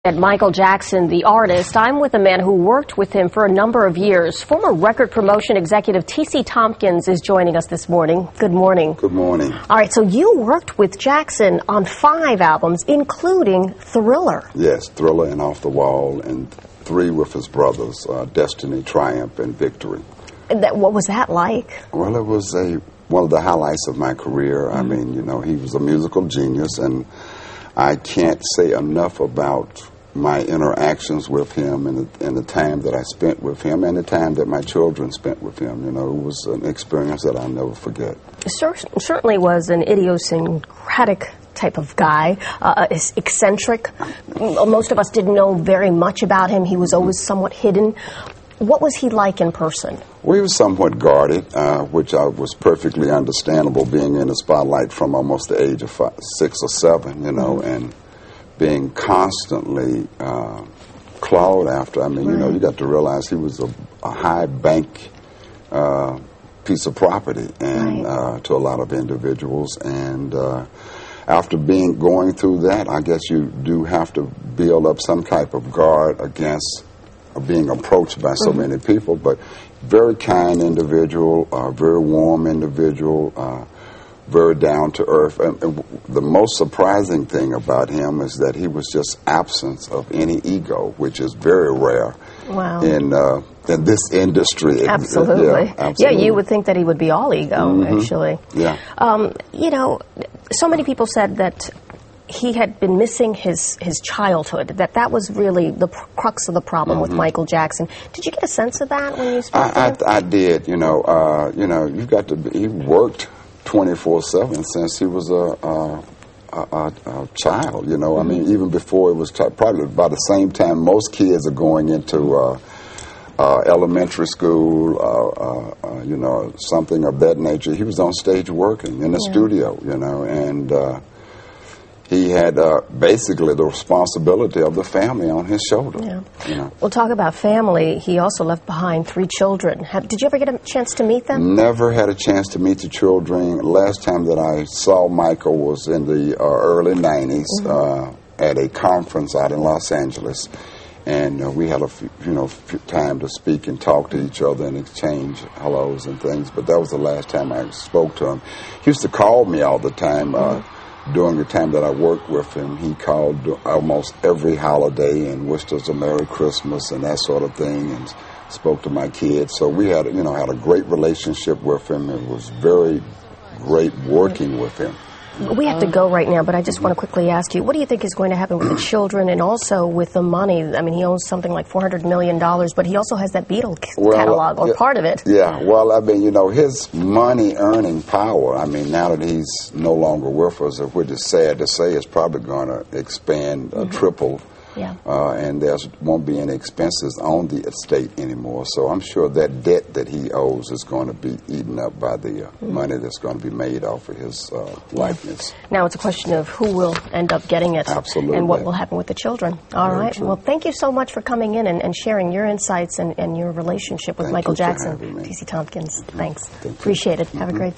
At Michael Jackson, the artist, I'm with a man who worked with him for a number of years. Former record promotion executive T.C. Tompkins is joining us this morning. Good morning. Good morning. All right, so you worked with Jackson on 5 albums, including Thriller. Yes, Thriller and Off the Wall, and 3 with his brothers, Destiny, Triumph, and Victory. What was that like? Well, it was one of the highlights of my career. I mean, you know, he was a musical genius, and I can't say enough about my interactions with him and the time that I spent with him and the time that my children spent with him. You know, it was an experience that I'll never forget. Certainly was an idiosyncratic type of guy, eccentric. Most of us didn't know very much about him. He was always somewhat hidden. What was he like in person? Well, he was somewhat guarded, which was perfectly understandable, being in the spotlight from almost the age of 6 or 7, you know, and being constantly clawed after. I mean, you know, you got to realize he was a high bank piece of property and to a lot of individuals. And after going through that, I guess you do have to build up some type of guard against being approached by so many people. But very kind individual, very warm individual, very down to earth. And the most surprising thing about him is that he was just absence of any ego, which is very rare in this industry. Absolutely. Yeah, absolutely. Yeah, you would think that he would be all ego, actually. Yeah. You know, so many people said that he had been missing his childhood, that was really the crux of the problem with Michael Jackson. Did you get a sense of that when you spoke to him? I did. You know, you've got to he worked 24/7 since he was a child, you know. I mean, even before it was probably by the same time most kids are going into elementary school, you know, something of that nature. He was on stage working in the studio, you know, and he had basically the responsibility of the family on his shoulder. Yeah. You know. We'll talk about family. He also left behind 3 children. Did you ever get a chance to meet them? Never had a chance to meet the children. Last time that I saw Michael was in the early 90s at a conference out in Los Angeles. And we had a few time to speak and talk to each other and exchange hellos and things. But that was the last time I spoke to him. He used to call me all the time. During the time that I worked with him, he called almost every holiday and wished us a Merry Christmas and that sort of thing, and spoke to my kids. So we had, had a great relationship with him. It was very great working with him. We have to go right now, but I just want to quickly ask you, what do you think is going to happen with the children and also with the money? I mean, he owns something like $400 million, but he also has that Beatle catalog, or part of it. Yeah, well, I mean, his money-earning power, I mean, now that he's no longer with us, which is sad to say, it's probably going to expand triple. Yeah. And there won't be any expenses on the estate anymore. So I'm sure that debt that he owes is going to be eaten up by the money that's going to be made off of his likeness. Now it's a question of who will end up getting it. Absolutely. And what will happen with the children. All right. True. Well, thank you so much for coming in and sharing your insights and your relationship with Michael Jackson. T.C. Tompkins. Thanks. Appreciate it. Have a great day.